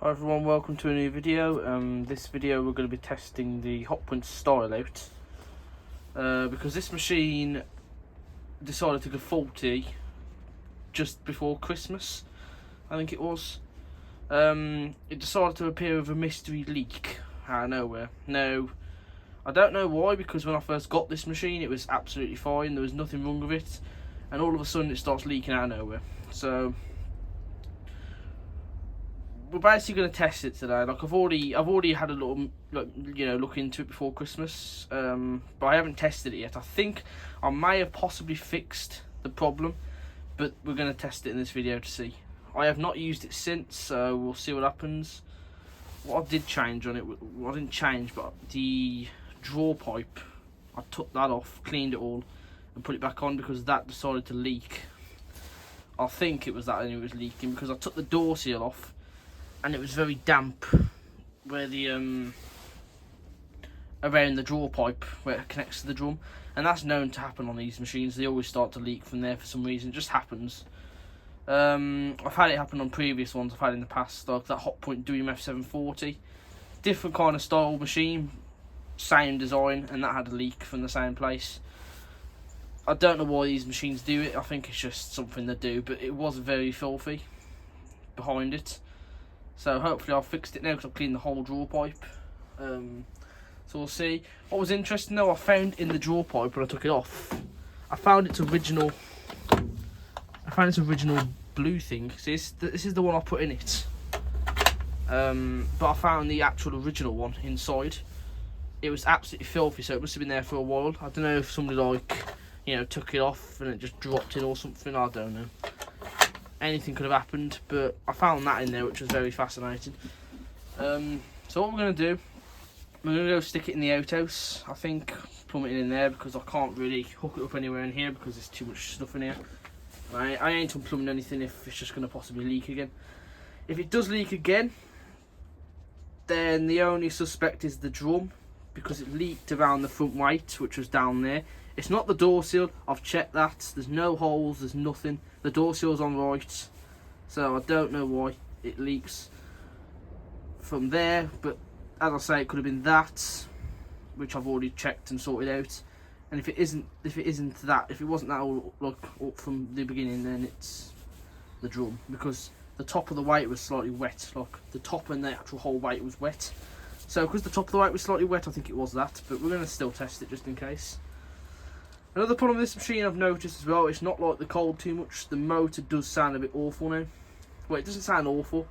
Hi everyone, welcome to a new video. This video we're going to be testing the Hotpoint Style out because this machine decided to go faulty just before Christmas, I think it was. It decided to appear with a mystery leak out of nowhere. Now, I don't know why, because when I first got this machine it was absolutely fine, there was nothing wrong with it, and all of a sudden it starts leaking out of nowhere. So we're basically going to test it today. Like I've already had a little look into it before Christmas, but I haven't tested it yet. I think I may have possibly fixed the problem, but we're going to test it in this video to see. I have not used it since, so we'll see what happens. What I did change on it, well, I didn't change, but the draw pipe, I took that off, cleaned it all, and put it back on because that decided to leak. I think it was that it was leaking because I took the door seal off, and it was very damp where the around the draw pipe where it connects to the drum, and that's known to happen on these machines. They always start to leak from there for some reason. It just happens. I've had it happen on previous ones I've had in the past, like that Hotpoint WMYL6551, different kind of style machine, same design, and that had a leak from the same place. I don't know why these machines do it. I think it's just something they do, but it was very filthy behind it. So hopefully I've fixed it now because I've cleaned the whole draw pipe. So we'll see. What was interesting though, I found in the draw pipe when I took it off, I found its original blue thing. See, this is the one I put in it. But I found the actual original one inside. It was absolutely filthy, so it must have been there for a while. I don't know if somebody took it off and it just dropped in or something. I don't know. Anything could have happened, but I found that in there, which was very fascinating. So what we're going to do, we're going to go stick it in the outhouse, I think, plumb it in there, because I can't really hook it up anywhere in here because there's too much stuff in here. I ain't unplumbing anything if it's just going to possibly leak again. If it does leak again, then the only suspect is the drum, because it leaked around the front weight, which was down there. It's not the door seal, I've checked that, there's no holes, there's nothing. The door seal's on right, so I don't know why it leaks from there, but as I say, it could have been that, which I've already checked and sorted out. And if it wasn't that all up from the beginning, then it's the drum, because the top of the weight was slightly wet. Like the top and the actual whole weight was wet. So because the top of the weight was slightly wet, I think it was that, but we're going to still test it just in case. Another problem with this machine I've noticed as well, it's not like the cold too much. The motor does sound a bit awful now. Well, it doesn't sound awful,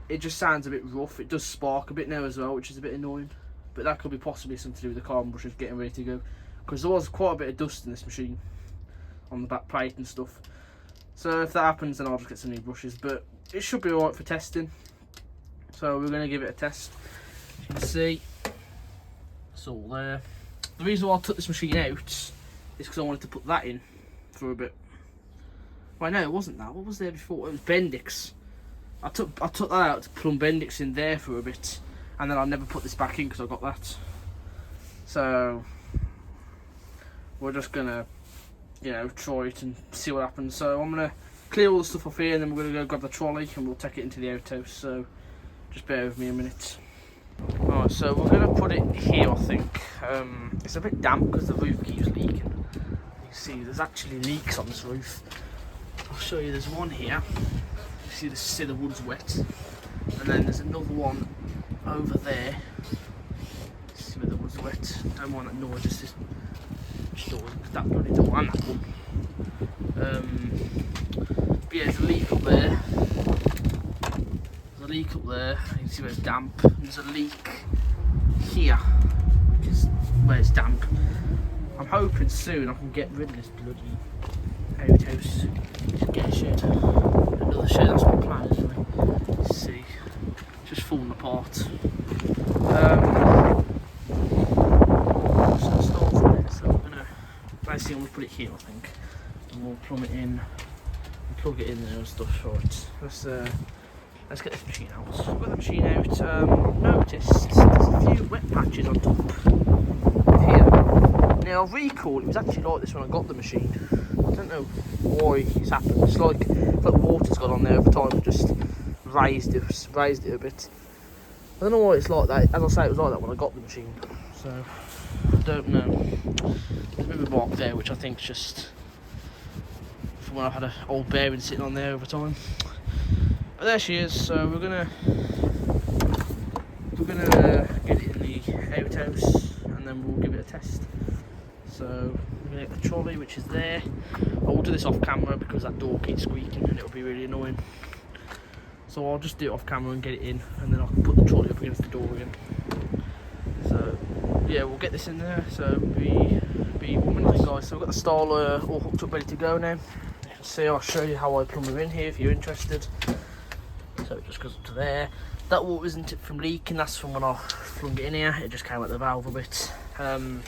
it just sounds a bit rough. It does spark a bit now as well, which is a bit annoying. But that could be possibly something to do with the carbon brushes getting ready to go, because there was quite a bit of dust in this machine on the back plate and stuff. So if that happens, then I'll just get some new brushes, but it should be alright for testing. So we're going to give it a test. As you can see, it's all there. The reason why I took this machine out is because I wanted to put that in for a bit. Well, no, it wasn't that. What was there before? It was Bendix. I took that out to plumb Bendix in there for a bit, and then I never put this back in because I got that. So we're just gonna, try it and see what happens. So I'm gonna clear all the stuff off here, and then we're gonna go grab the trolley and we'll take it into the outhouse. So just bear with me a minute. Alright, so we're going to put it here, I think. It's a bit damp because the roof keeps leaking. You can see there's actually leaks on this roof. I'll show you, there's one here. You see the wood's wet. And then there's another one over there. See where the wood's wet. Don't mind that noise, just this door, that bloody door and that one. But yeah, there's a leak up there. There's a leak up there, you can see where it's damp. There's a leak here, which is where it's damp. I'm hoping soon I can get rid of this bloody outhouse. Just get a shed. Another shed, that's my plan anyway. Let's see. It's just falling apart. Just gonna start from there, so I'm gonna put it here, I think. And we'll plumb it in and plug it in there and stuff. Right. Let's get this machine out. I've got the machine out. I've noticed there's a few wet patches on top here. Now I've recalled, it was actually like this when I got the machine. I don't know why it's happened. It's like water's got on there over time, just raised it a bit. I don't know why it's like that. As I say, it was like that when I got the machine, so I don't know. There's a bit of a mark there, which I think is just from when I've had an old bearing sitting on there over time. But there she is. So we're gonna get it in the outhouse, and then we'll give it a test. So we're gonna get the trolley, which is there. I will do this off camera because that door keeps squeaking and it'll be really annoying. So I'll just do it off camera and get it in, and then I can put the trolley up against the door again. So yeah, we'll get this in there. So be 1 minute, guys. So we've got the Starler all hooked up, ready to go now. You can see, I'll show you how I plumb them in here if you're interested. So it just goes up to there. That water isn't it from leaking, that's from when I flung it in here. It just came out the valve a bit. But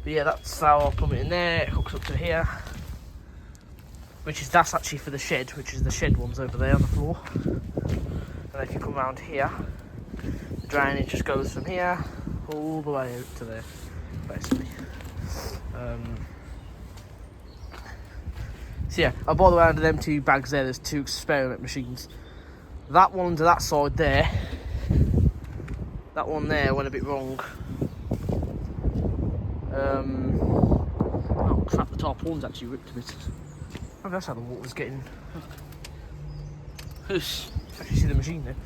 yeah, that's how I plumb it in there. It hooks up to here, that's actually for the shed, which is the shed ones over there on the floor. And if you come around here, the drainage just goes from here all the way out to there, basically. So yeah, by the way, under them two bags there, there's two experiment machines. That one to that side there, that one there went a bit wrong. Oh crap, the tarpaulins actually ripped a bit. Maybe that's how the water's getting. Actually see the machine there.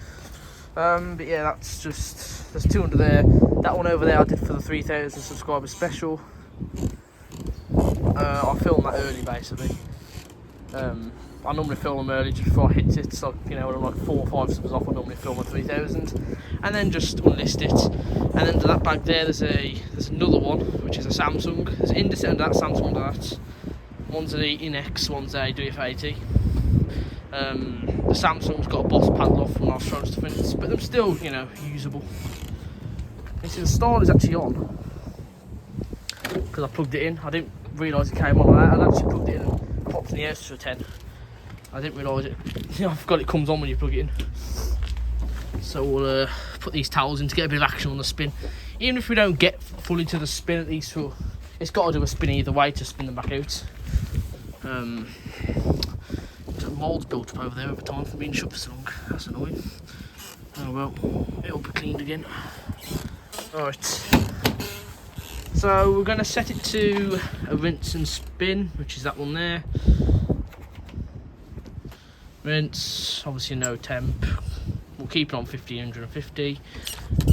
But yeah, that's just, there's two under there. That one over there I did for the 3,000 subscriber special. I filmed that early basically. I normally film them early just before I hit it, so you know when I'm like 4 or 5 subs off I normally film a 3,000 and then just unlist it. And under that bag there there's another one which is a Samsung. There's an Indesit under that, Samsung under that. One's an Inex, one's a DF80. The Samsung's got a Boss paddle off when I was throwing stuff in it, but they're still, you know, usable. You see the Star is actually on because I plugged it in. I didn't realise it came on like that. I'd actually plugged it in and popped in the house to a 10. I didn't realise it. You know, I forgot it comes on when you plug it in. So we'll put these towels in to get a bit of action on the spin. Even if we don't get fully to the spin, at least it's got to do a spin either way to spin them back out. Mold's built up over there over time from being shut for so long. That's annoying. Oh well, it'll be cleaned again. Alright. So we're going to set it to a rinse and spin, which is that one there. Rinse, obviously no temp. We'll keep it on 1550.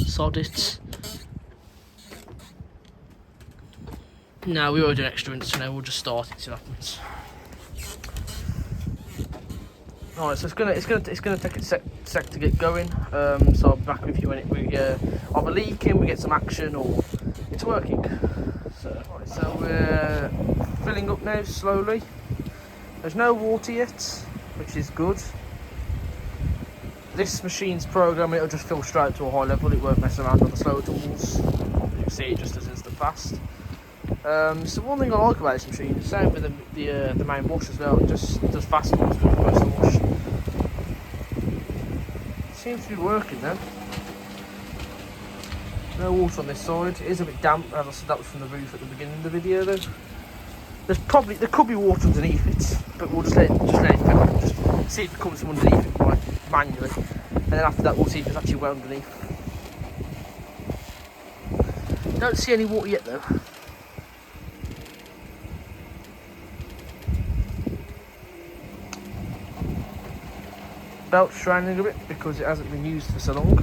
Sod it. No, we won't do an extra rinse, so now we'll just start it, see what happens. Alright, so it's gonna take a sec to get going. So I'll be back with you when we either leaking, we get some action, or it's working. So we're filling up now slowly. There's no water yet, which is good. This machine's programmed, it'll just fill straight to a high level. It won't mess around on the slower tools. You can see it just as instant fast. So one thing I like about this machine, same with the main wash as well, it just does fast ones for most of the wash. Seems to be working then. No water on this side. It is a bit damp, as I said, that was from the roof at the beginning of the video though. There could be water underneath it, but we'll just let it fill. Just see if it comes from underneath it right, manually, and then after that we'll see if it's actually well underneath. Don't see any water yet though. Belt's straining a bit because it hasn't been used for so long.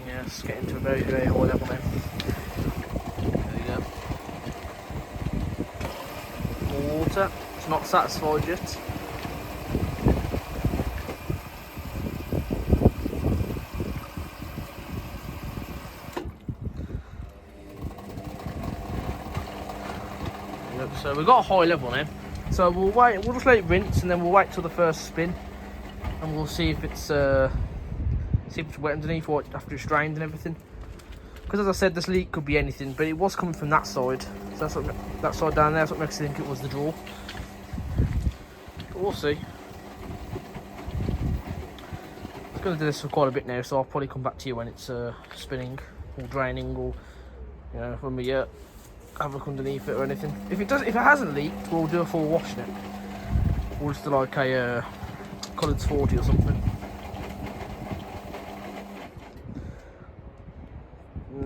Yeah, it's getting to a very, very high level now. There you go. More water. It's not satisfied yet. So we've got a high level now. So we'll just let it rinse and then we'll wait till the first spin and we'll see if it's wet underneath or after it's drained and everything. Because as I said, this leak could be anything, but it was coming from that side. So that's what, that side down there, that's what makes me think it was the draw. But we'll see. I'm going to do this for quite a bit now, so I'll probably come back to you when it's spinning or draining, or you know, when we have a look underneath it or anything. If it hasn't leaked, we'll do a full wash in it. We'll just do like a Collins 40 or something.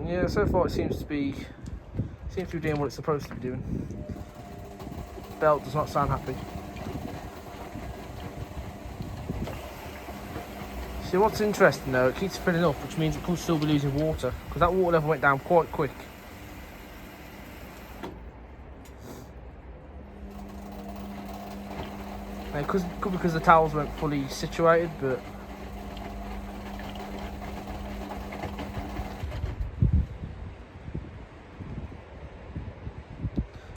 Yeah, so far it seems to be doing what it's supposed to be doing. Belt does not sound happy. See, what's interesting though, it keeps filling up, which means it could still be losing water, because that water level went down quite quick. Now, it could be because the towels weren't fully situated, but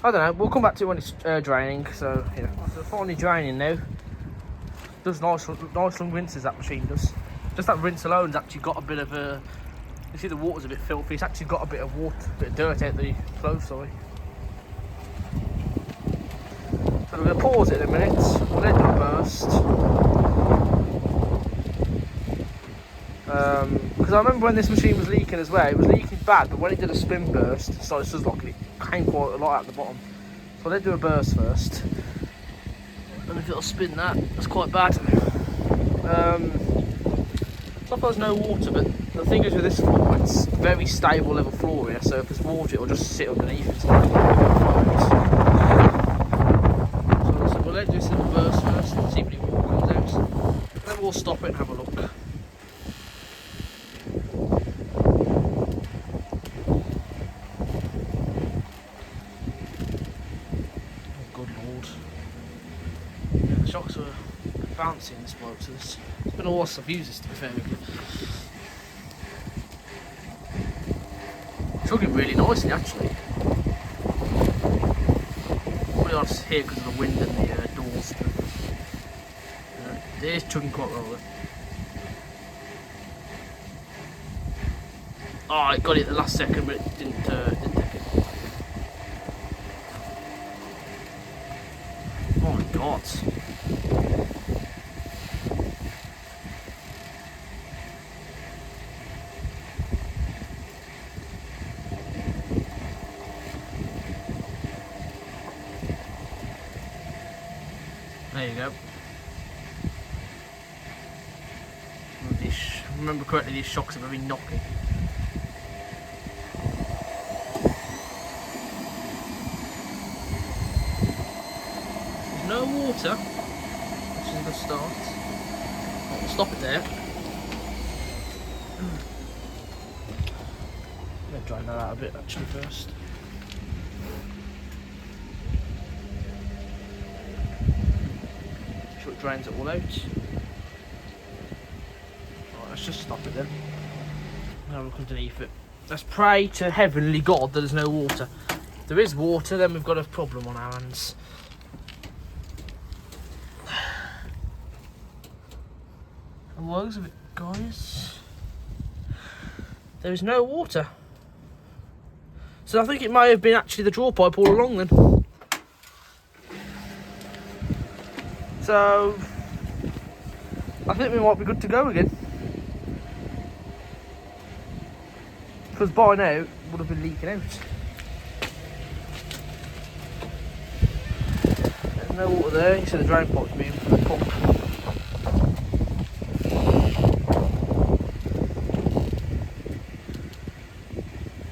I don't know, we'll come back to it when it's draining. So yeah, so finally draining now. Does nice long rinses, that machine does. Just that rinse alone has actually got a bit of a, you see the water's a bit filthy, it's actually got a bit of water, a bit of dirt out the flow, sorry. So we're going to pause it in a minute, we'll let it burst. Because I remember when this machine was leaking as well, it was leaking bad, but when it did a spin burst, so it's just like it came quite a lot out the bottom. So let's do a burst first. And if it'll spin that, that's quite bad. It's like there's no water, but the thing is with this floor, it's very stable level floor here, so if there's water, it'll just sit underneath it. So we'll let this little burst first and see if any water comes out. Then we'll stop it and have a look. Shocks are bouncing this boat, so it's been a while since I've used this, to be fair with you. It's looking really nicely actually. Probably hard to hear because of the wind and the doors, but it is chugging quite well though. Oh, I got it at the last second, but it didn't take it. Oh my god. There you go. If I remember correctly, these shocks are very knocking. There's no water, which is a good start. I'll stop it there. I'm going to drain that out a bit actually first. It drains it all out. Right, let's just stop it then. Now look underneath it. Let's pray to heavenly God that there's no water. If there is water, then we've got a problem on our hands. And loads of it, guys. There is no water. So I think it may have been actually the draw pipe all along then. So, I think we might be good to go again. Because by now, it would have been leaking out. There's no water there, you see the drain pipe's moving from the pump.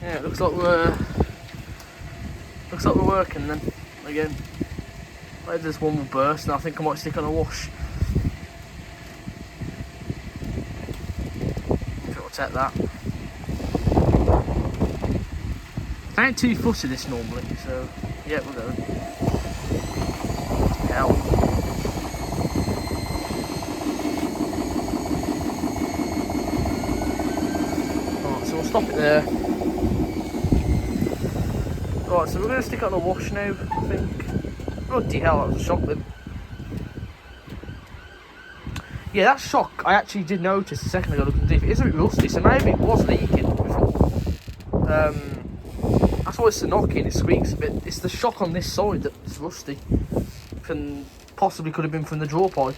Yeah, it looks like we're working then, again. Maybe this one will burst and I think I might stick on a wash. If it'll take that. I ain't too fussy this normally, so yeah, we're going. Hell. Alright, so we'll stop it there. Right, so we're going to stick it on a wash now, I think. Bloody hell, that was a shock then. Yeah, that shock I actually did notice a second ago looking deep. It is a bit rusty, so maybe it was leaking before. That's why it's the knocking, it squeaks a bit. It's the shock on this side that's rusty. And possibly could have been from the draw pipe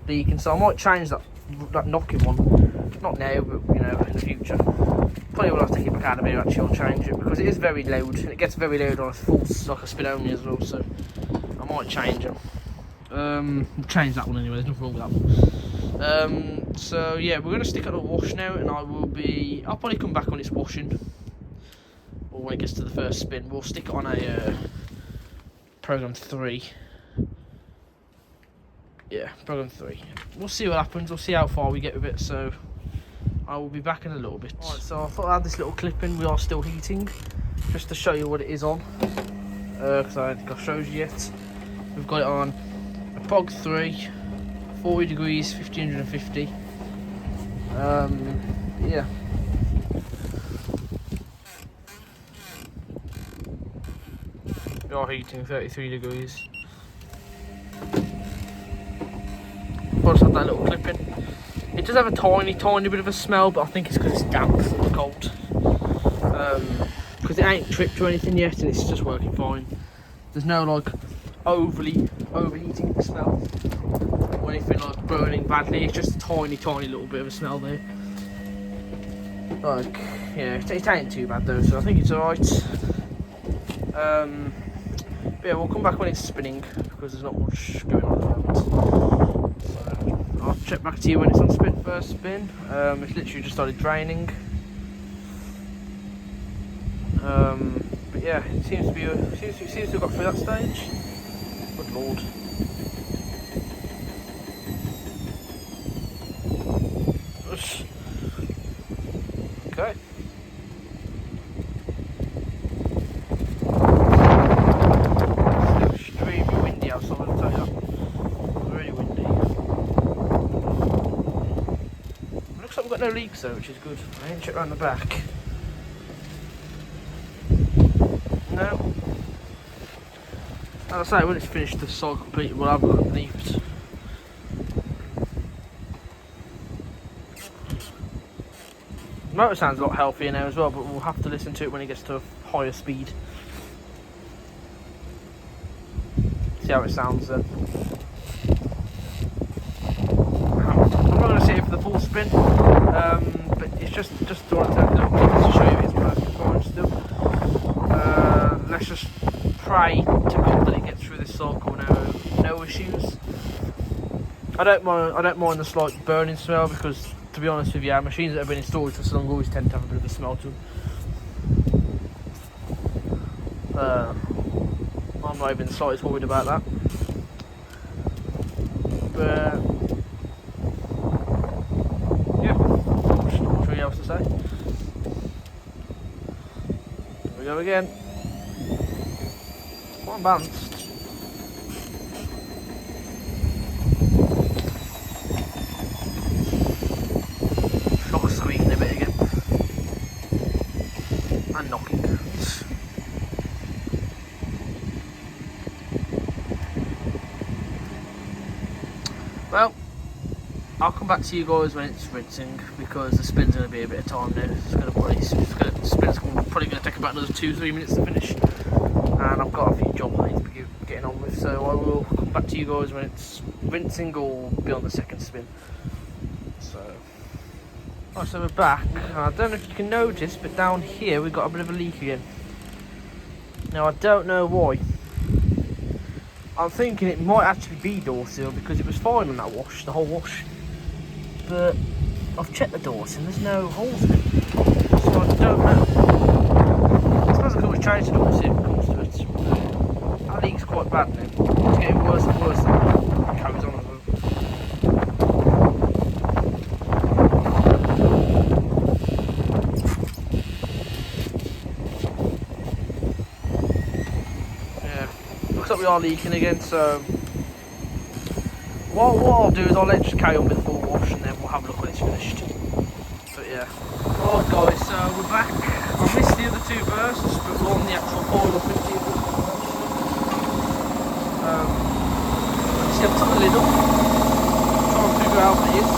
leaking, so I might change that knocking one. Not now, but you know, in the future. probably will have to keep my card here actually, I'll change it because it is very loud and it gets very loud on a full like a spin only as well, so I might change them. We'll change that one anyway, there's nothing wrong with that one. So yeah, we're going to stick it on a wash now, and I'll probably come back when it's washing, or when it gets to the first spin. We'll stick it on a program 3. Yeah, program 3. We'll see what happens, we'll see how far we get with it, so I will be back in a little bit. Alright, so I thought I'd add this little clip in. We are still heating, just to show you what it is on, because I don't think I've showed you yet. We've got it on a POG 3, 40 degrees, 1550. Yeah. We are heating 33 degrees. I'll just have that little clip in. It does have a tiny bit of a smell, but I think it's because it's damp and cold. Because it ain't tripped or anything yet, and it's just working fine. There's no like overheating smell or anything like burning badly. It's just a tiny little bit of a smell there. Like, yeah, it ain't too bad though, so I think it's alright. But yeah, we'll come back when it's spinning because there's not much going on at the moment. So I'll check back to you when it's on first spin. It's literally just started draining. But yeah, it seems to have got through that stage. Good lord. Okay. It's extremely windy outside, I'll tell you that. Really windy. It looks like we've got no leaks though, which is good. I didn't check around the back. No. As I say, when it's finished, the side completely will have a look underneath. The motor sounds a lot healthier now as well, but we'll have to listen to it when it gets to a higher speed. See how it sounds then. I'm not going to sit it for the full spin, but it's just to show you it's working fine still. Let's just pray to God that it gets through this cycle no issues. I don't mind the slight burning smell because, to be honest with you, our machines that have been in storage for so long always tend to have a bit of a smell to them. I'm not even the slightest worried about that. But yeah, not much really else to say. Here we go again. Quite balanced. Shock squeaking a bit again. And knocking. Well, I'll come back to you guys when it's rinsing because the spin's going to be a bit of time now. The spin's probably going to take about another 2-3 minutes to finish, and I've got a few jobs I need to be getting on with, so I will come back to you guys when it's rinsing or be on the second spin. So we're back. I don't know if you can notice, but down here we've got a bit of a leak again. Now I don't know why. I'm thinking it might actually be door seal because it was fine on that wash, the whole wash. But I've checked the door seal and there's no holes in it. So I don't know. I suppose I could always change the door seal if it comes to it. That leak's quite bad now. It's getting worse and worse as it carries on as well. Looks like we are leaking again, so what I'll do is I'll let it just carry on with the full wash and then we'll have a look when it's finished. But yeah. Alright guys, so we're back. I missed the other two bursts, but we're on the actual boil of 50 of them. See, I've took the lid off, try and figure out what it is.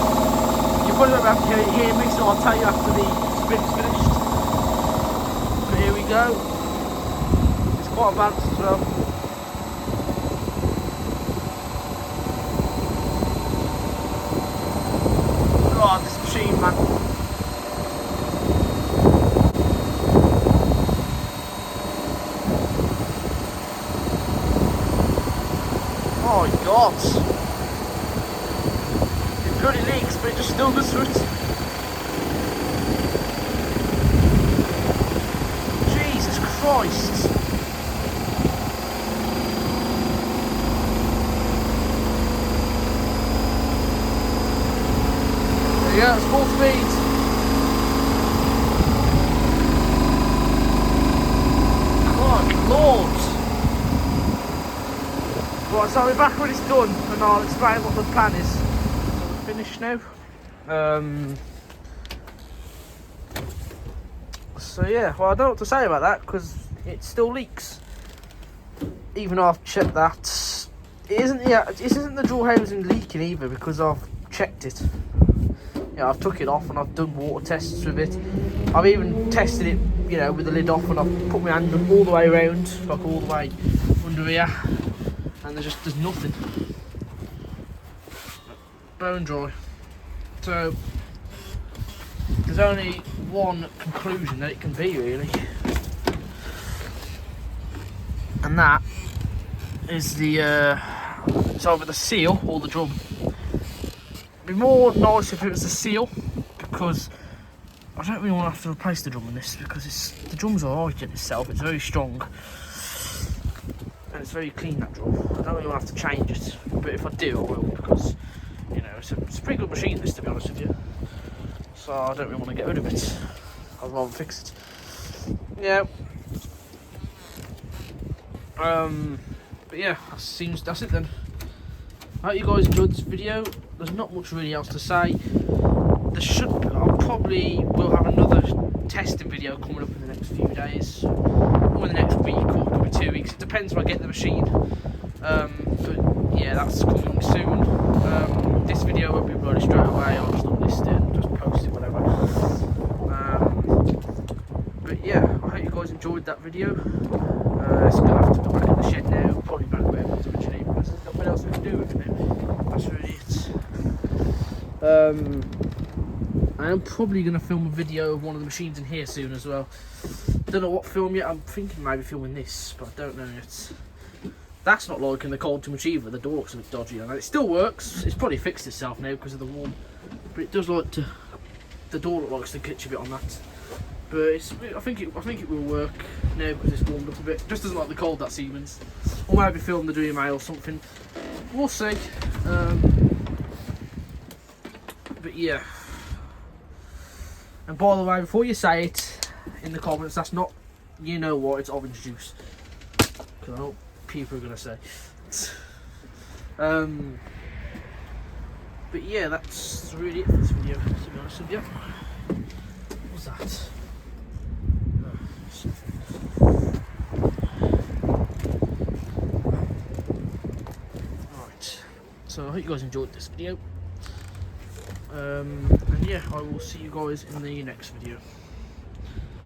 You probably won't be able to hear me, so I'll tell you after the spin's finished. But here we go. It's quite advanced as well. God, this machine, man. Oh my god. It bloody leaks, but it just still goes through it. Jesus Christ. There you go, it's full speed. Lord. Right, so I'll be back when it's done and I'll explain what the plan is. So we're finished now. So yeah, well I don't know what to say about that because it still leaks. Even though I've checked that. It isn't the drawer housing leaking either because I've checked it. Yeah, I've took it off and I've done water tests with it. I've even tested it, you know, with the lid off, and I've put my hand all the way around, like all the way under here, and there's nothing. Bone dry. So there's only one conclusion that it can be really, and that is it's either the seal or the drum. It'd be more nice if it was the seal, because I don't really want to have to replace the drum on this, because the drum's alright in itself, it's very strong and it's very clean, that drum. I don't really want to have to change it, but if I do I will, because you know it's a pretty good machine this, to be honest with you, so I don't really want to get rid of it. I'd rather fix it. Yeah. But yeah, that's it then. I hope you guys enjoyed this video. There's not much really else to say. I probably will have another testing video coming up in the next few days, or in the next week, or it could be 2 weeks. It depends when I get the machine. But yeah, that's coming soon. This video won't be uploaded straight away. I'll just unlist it and just post it, whatever. But yeah, I hope you guys enjoyed that video. So gonna have to go back in the shed now, probably back where it was originally, because there's nothing else we can do with it now. That's really it. I am probably going to film a video of one of the machines in here soon as well. Don't know what film yet. I'm thinking maybe filming this, but I don't know yet. That's not liking the cold too much either. The door looks a bit dodgy, and it still works. It's probably fixed itself now because of the warm, but it does like to. The door likes to catch a bit on that. But I think it will work now because it's warmed up a bit. Just doesn't like the cold, that Siemens. Or maybe film the WMA or something. We'll see. But yeah. And by the way, before you say it in the comments, that's not, you know what, it's orange juice. Because I know what people are going to say. But yeah, that's really it for this video, to be honest with you. What's that? Right, so I hope you guys enjoyed this video. And yeah, I will see you guys in the next video.